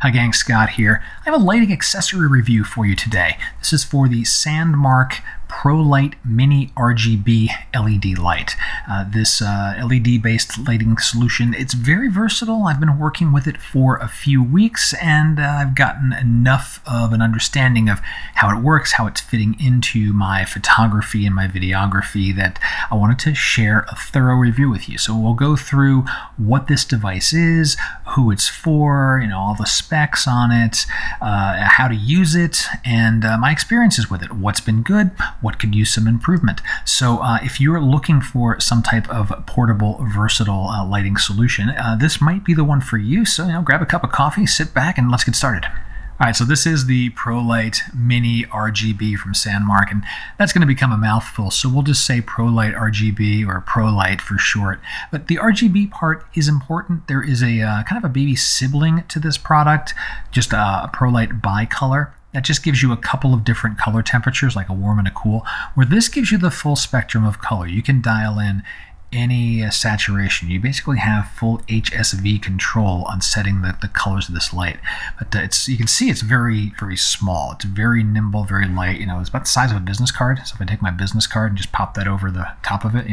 Hi gang, Scott here. I have a lighting accessory review for you today. This is for the Sandmarc Prolight Mini RGB LED light. This LED-based lighting solution, it's very versatile. I've been working with it for a few weeks and I've gotten enough of an understanding of how it works, how it's fitting into my photography and my videography that I wanted to share a thorough review with you. So we'll go through what this device is, who it's for, all the specs on it, how to use it, and my experiences with it. What's been good, what could use some improvement. So if you're looking for some type of portable, versatile lighting solution, this might be the one for you. So grab a cup of coffee, sit back, and let's get started. All right, so this is the Prolight Mini RGB from Sandmarc, and that's going to become a mouthful, so we'll just say Prolight RGB or Prolight for short. But the RGB part is important. There is a kind of a baby sibling to this product, just a Prolight bicolor. That just gives you a couple of different color temperatures, like a warm and a cool, where this gives you the full spectrum of color. You can dial in any saturation. You basically have full HSV control on setting the colors of this light. But you can see it's very, very small. It's very nimble, very light. It's about the size of a business card. So if I take my business card and just pop that over the top of it,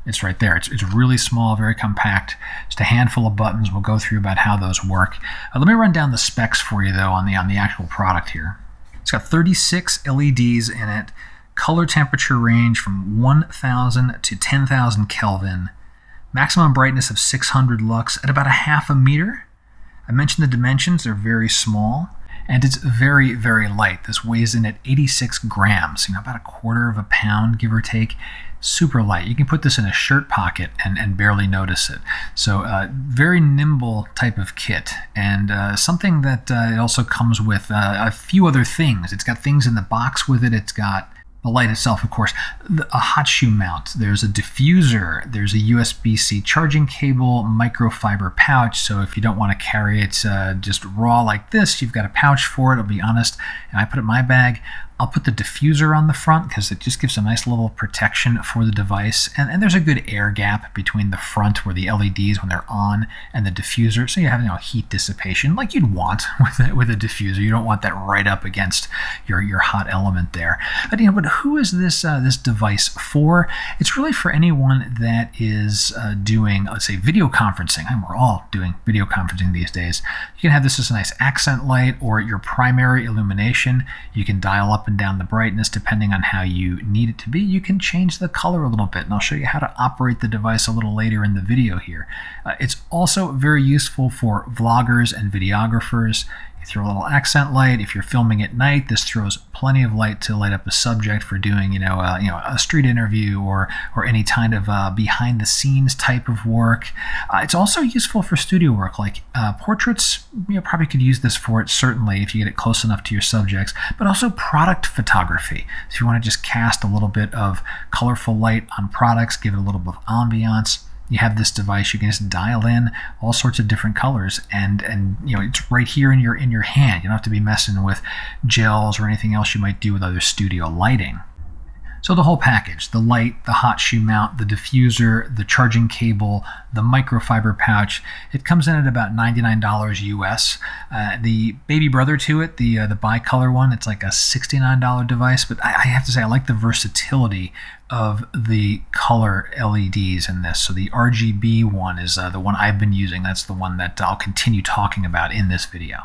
it's right there. It's really small, very compact. Just a handful of buttons. We'll go through about how those work. Let me run down the specs for you though on the actual product here. It's got 36 LEDs in it. Color temperature range from 1000 to 10,000 Kelvin. Maximum brightness of 600 lux at about a half a meter. I mentioned the dimensions, they're very small. And it's very, very light. This weighs in at 86 grams, about a quarter of a pound, give or take. Super light. You can put this in a shirt pocket and barely notice it. So very nimble type of kit, and something that it also comes with a few other things. It's got things in the box with it. It's got the light itself, of course, a hot shoe mount, there's a diffuser, there's a USB-C charging cable, microfiber pouch, so if you don't want to carry it just raw like this, you've got a pouch for it. I'll be honest, and I put it in my bag. I'll put the diffuser on the front because it just gives a nice little protection for the device. And there's a good air gap between the front where the LEDs, when they're on, and the diffuser. So you have heat dissipation like you'd want with a diffuser. You don't want that right up against your hot element there. But but who is this device for? It's really for anyone that is doing, let's say, video conferencing. We're all doing video conferencing these days. You can have this as a nice accent light or your primary illumination. You can dial up and down the brightness depending on how you need it to be. You can change the color a little bit, and I'll show you how to operate the device a little later in the video here. It's also very useful for vloggers and videographers. You throw a little accent light. If you're filming at night, this throws plenty of light to light up a subject for doing a street interview or any kind of behind the scenes type of work. It's also useful for studio work, like portraits. Probably could use this for it, certainly if you get it close enough to your subjects, but also product photography. So if you want to just cast a little bit of colorful light on products, give it a little bit of ambiance, you have this device. You can just dial in all sorts of different colors, and it's right here in your hand. You don't have to be messing with gels or anything else you might do with other studio lighting. So the whole package, the light, the hot shoe mount, the diffuser, the charging cable, the microfiber pouch, it comes in at about $99 US. The baby brother to it, the bicolor one, it's like a $69 device, but I have to say I like the versatility of the color LEDs in this. So the RGB one is the one I've been using. That's the one that I'll continue talking about in this video.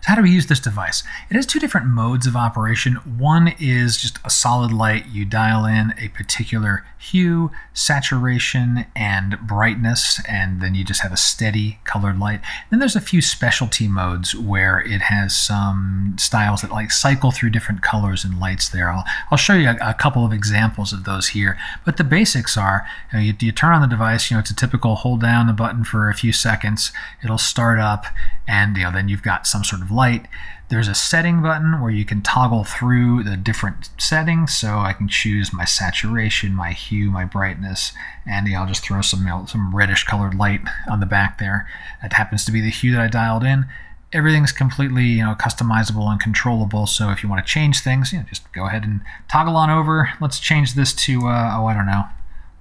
So how do we use this device? It has two different modes of operation. One is just a solid light. You dial in a particular hue, saturation, and brightness, and then you just have a steady colored light. Then there's a few specialty modes where it has some styles that cycle through different colors and lights there. I'll show you a couple of examples of those here, but the basics are, you turn on the device, it's a typical hold down the button for a few seconds, it'll start up, and then you've got some sort of light. There's a setting button where you can toggle through the different settings, so I can choose my saturation, my hue, my brightness, and I'll just throw some reddish colored light on the back there. That happens to be the hue that I dialed in. Everything's completely customizable and controllable, so if you want to change things, just go ahead and toggle on over. Let's change this to I don't know,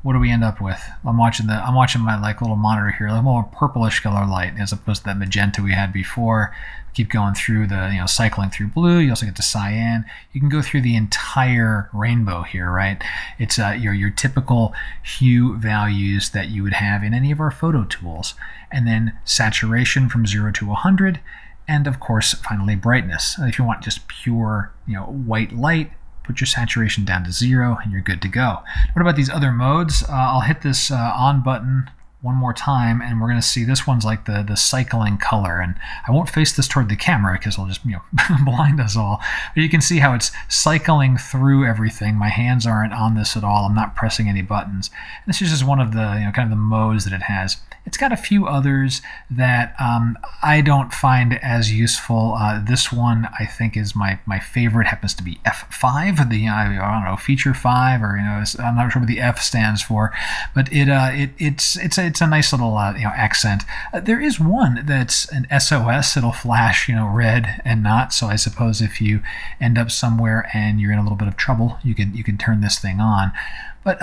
what do we end up with? I'm watching my like little monitor here, a more purplish color light as opposed to that magenta we had before. Keep going through the, cycling through blue. You also get to cyan. You can go through the entire rainbow here, right? It's your typical hue values that you would have in any of our photo tools. And then saturation from 0 to 100. And of course, finally, brightness. If you want just pure, white light, put your saturation down to 0 and you're good to go. What about these other modes? I'll hit this on button one more time, and we're going to see this one's like the cycling color. And I won't face this toward the camera because I'll just blind us all. But you can see how it's cycling through everything. My hands aren't on this at all. I'm not pressing any buttons. And this is just one of the kind of the modes that it has. It's got a few others that I don't find as useful. This one I think is my favorite. Happens to be F5, the I don't know, feature 5, or I'm not sure what the F stands for, but it's a nice little accent. There is one that's an SOS. It'll flash red and not. So I suppose if you end up somewhere and you're in a little bit of trouble, you can turn this thing on. But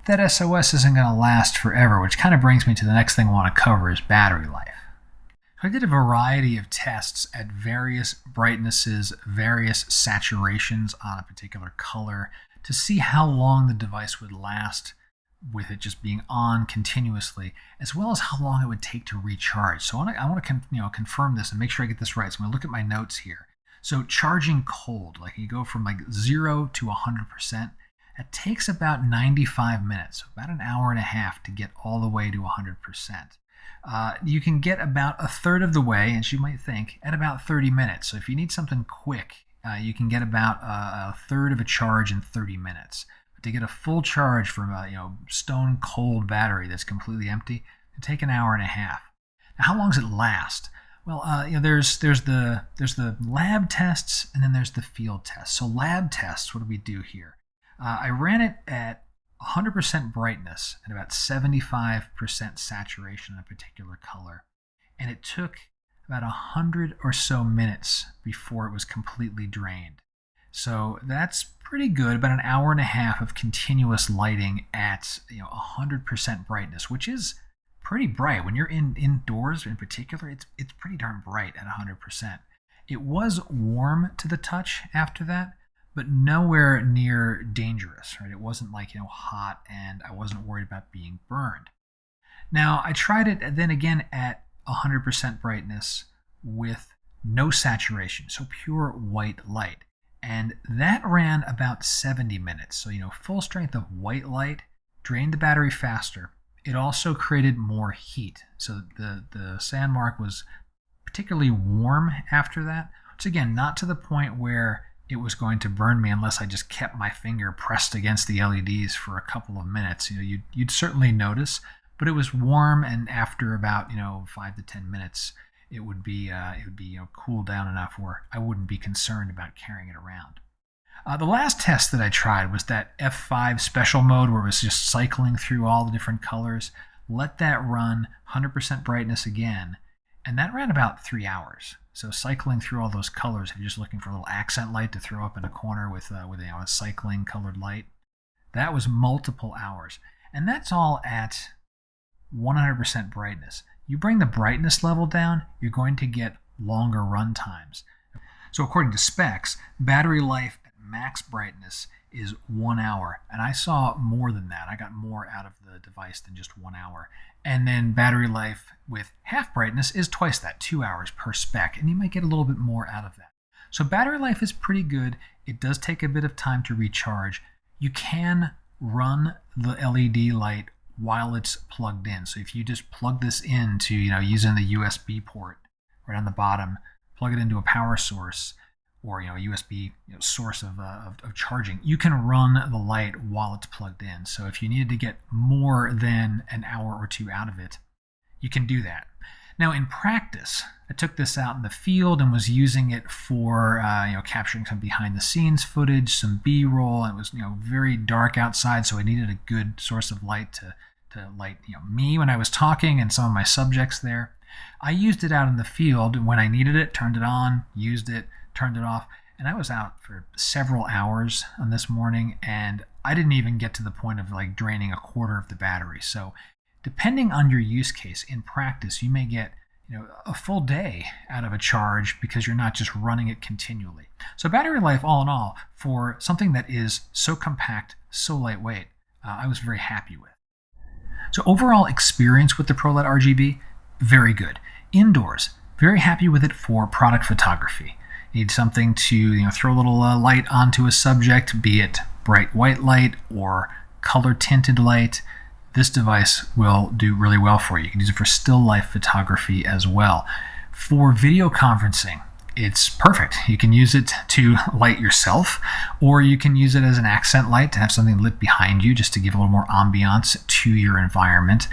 that SOS isn't going to last forever, which kind of brings me to the next thing I want to cover is battery life. I did a variety of tests at various brightnesses, various saturations on a particular color to see how long the device would last with it just being on continuously, as well as how long it would take to recharge. So I want to confirm this and make sure I get this right. So I'm going to look at my notes here. So charging cold, like you go from like 0 to 100%, it takes about 95 minutes, so about an hour and a half to get all the way to 100%. You can get about a third of the way, as you might think, at about 30 minutes. So if you need something quick, you can get about a third of a charge in 30 minutes. But to get a full charge from a stone cold battery that's completely empty, it take an hour and a half. Now, how long does it last? Well, there's the lab tests and then there's the field tests. So lab tests, what do we do here? I ran it at 100% brightness and about 75% saturation in a particular color. And it took about 100 or so minutes before it was completely drained. So that's pretty good, about an hour and a half of continuous lighting at 100% brightness, which is pretty bright. When you're indoors in particular, it's pretty darn bright at 100%. It was warm to the touch after that, but nowhere near dangerous, right? It wasn't like, hot, and I wasn't worried about being burned. Now, I tried it then again at 100% brightness with no saturation, so pure white light. And that ran about 70 minutes. So, full strength of white light drained the battery faster. It also created more heat. So the Sandmarc was particularly warm after that, which again, not to the point where it was going to burn me unless I just kept my finger pressed against the LEDs for a couple of minutes. You'd certainly notice, but it was warm, and after about 5 to 10 minutes, it would be cooled down enough where I wouldn't be concerned about carrying it around. The last test that I tried was that F5 special mode where it was just cycling through all the different colors. Let that run 100% brightness again, and that ran about 3 hours. So cycling through all those colors, if you're just looking for a little accent light to throw up in a corner with a cycling colored light, that was multiple hours. And that's all at 100% brightness. You bring the brightness level down, you're going to get longer run times. So according to specs, battery life at max brightness is 1 hour. And I saw more than that. I got more out of the device than just 1 hour. And then battery life with half brightness is twice that, 2 hours per spec. And you might get a little bit more out of that. So battery life is pretty good. It does take a bit of time to recharge. You can run the LED light while it's plugged in. So if you just plug this into, using the USB port right on the bottom, plug it into a power source or a USB source of charging, you can run the light while it's plugged in. So if you needed to get more than an hour or two out of it, you can do that. Now in practice, I took this out in the field and was using it for capturing some behind the scenes footage, some B-roll. It was very dark outside, so I needed a good source of light to light me when I was talking and some of my subjects there. I used it out in the field when I needed it, turned it on, used it, turned it off, and I was out for several hours on this morning, and I didn't even get to the point of like draining a quarter of the battery. So depending on your use case, in practice, you may get a full day out of a charge because you're not just running it continually. So battery life, all in all, for something that is so compact, so lightweight, I was very happy with. So overall experience with the Prolight RGB, very good. Indoors, very happy with it for product photography. Need something to throw a little light onto a subject, be it bright white light or color tinted light. This device will do really well for you. You can use it for still life photography as well. For video conferencing, it's perfect. You can use it to light yourself, or you can use it as an accent light to have something lit behind you just to give a little more ambiance to your environment.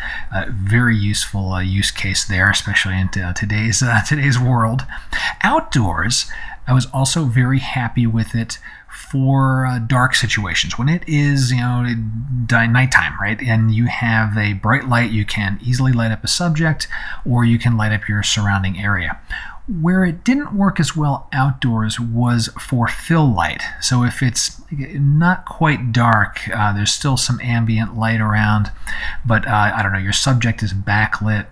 Very useful use case there, especially in today's world. Outdoors, I was also very happy with it for dark situations. When it is, nighttime, right, and you have a bright light, you can easily light up a subject, or you can light up your surrounding area. Where it didn't work as well outdoors was for fill light. So if it's not quite dark, there's still some ambient light around, but I don't know, your subject is backlit.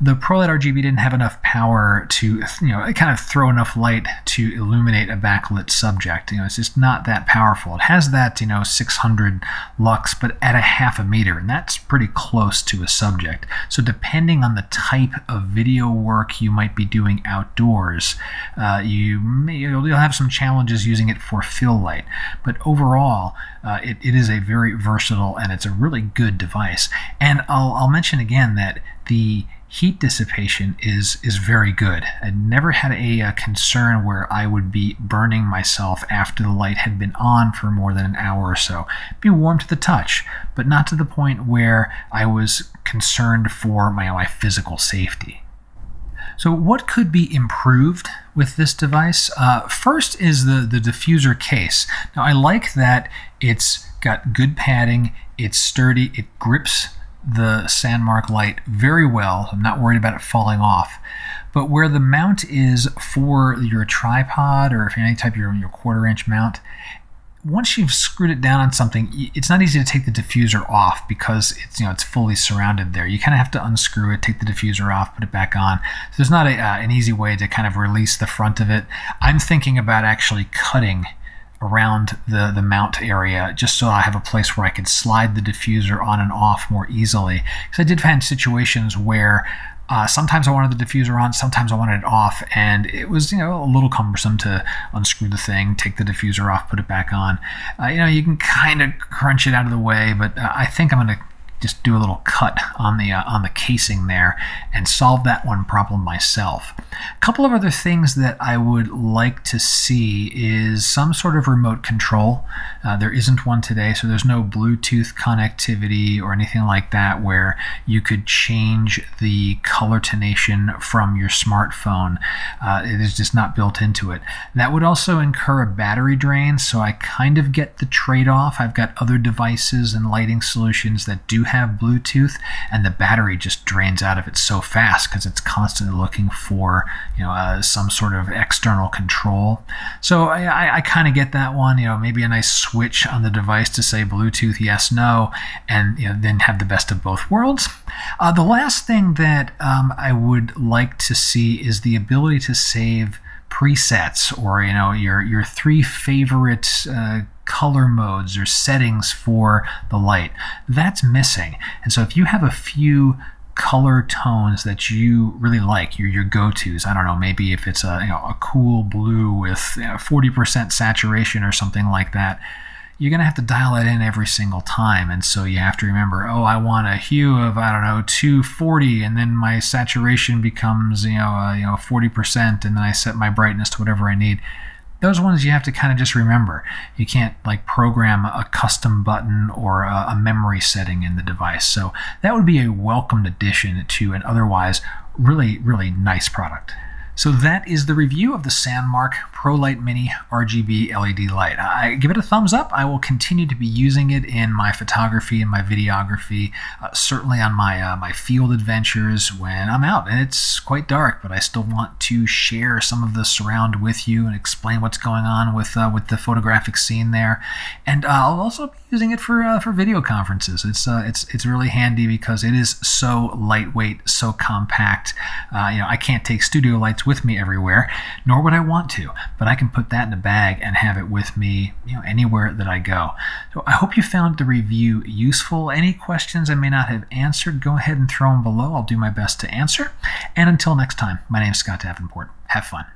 The Prolight RGB didn't have enough power to, kind of throw enough light to illuminate a backlit subject. It's just not that powerful. It has that, 600 lux, but at a half a meter, and that's pretty close to a subject. So depending on the type of video work you might be doing outdoors, you'll have some challenges using it for fill light. But overall, it is a very versatile and it's a really good device. And I'll mention again that the heat dissipation is very good. I never had a concern where I would be burning myself after the light had been on for more than an hour or so. Be warm to the touch, but not to the point where I was concerned for my physical safety. So what could be improved with this device? First is the diffuser case. Now I like that it's got good padding, it's sturdy, it grips the Sandmarc light very well. I'm not worried about it falling off. But where the mount is for your tripod or if any type of your quarter-inch mount, once you've screwed it down on something, it's not easy to take the diffuser off because it's fully surrounded there. You kind of have to unscrew it, take the diffuser off, put it back on. So there's not an easy way to kind of release the front of it. I'm thinking about actually cutting around the mount area just so I have a place where I could slide the diffuser on and off more easily. Because I did find situations where sometimes I wanted the diffuser on, sometimes I wanted it off, and it was a little cumbersome to unscrew the thing, take the diffuser off, put it back on. You can kind of crunch it out of the way, but I think I'm going to just do a little cut on the casing there and solve that one problem myself. A couple of other things that I would like to see is some sort of remote control. There isn't one today, so there's no Bluetooth connectivity or anything like that where you could change the color tonation from your smartphone. It is just not built into it. That would also incur a battery drain, so I kind of get the trade-off. I've got other devices and lighting solutions that do have Bluetooth, and the battery just drains out of it so fast because it's constantly looking for some sort of external control. So I kind of get that one. Maybe a nice switch on the device to say Bluetooth yes, no, and then have the best of both worlds. The last thing that I would like to see is the ability to save presets or your three favorite color modes or settings for the light. That's missing. And so if you have a few color tones that you really like, your go-tos, I don't know, maybe if it's a cool blue with 40% saturation or something like that, you're going to have to dial it in every single time. And so you have to remember, I want a hue of, 240, and then my saturation becomes, 40%, and then I set my brightness to whatever I need. Those ones you have to kind of just remember. You can't program a custom button or a memory setting in the device. So that would be a welcomed addition to an otherwise really, really nice product. So that is the review of the Sandmarc Prolight Mini RGB LED light. I give it a thumbs up. I will continue to be using it in my photography and my videography, certainly on my field adventures when I'm out and it's quite dark, but I still want to share some of the surround with you and explain what's going on with the photographic scene there. And I'll also be using it for video conferences. It's really handy because it is so lightweight, so compact. I can't take studio lights with me everywhere, nor would I want to, but I can put that in a bag and have it with me, anywhere that I go. So I hope you found the review useful. Any questions I may not have answered, go ahead and throw them below. I'll do my best to answer. And until next time, my name is Scott Davenport. Have fun.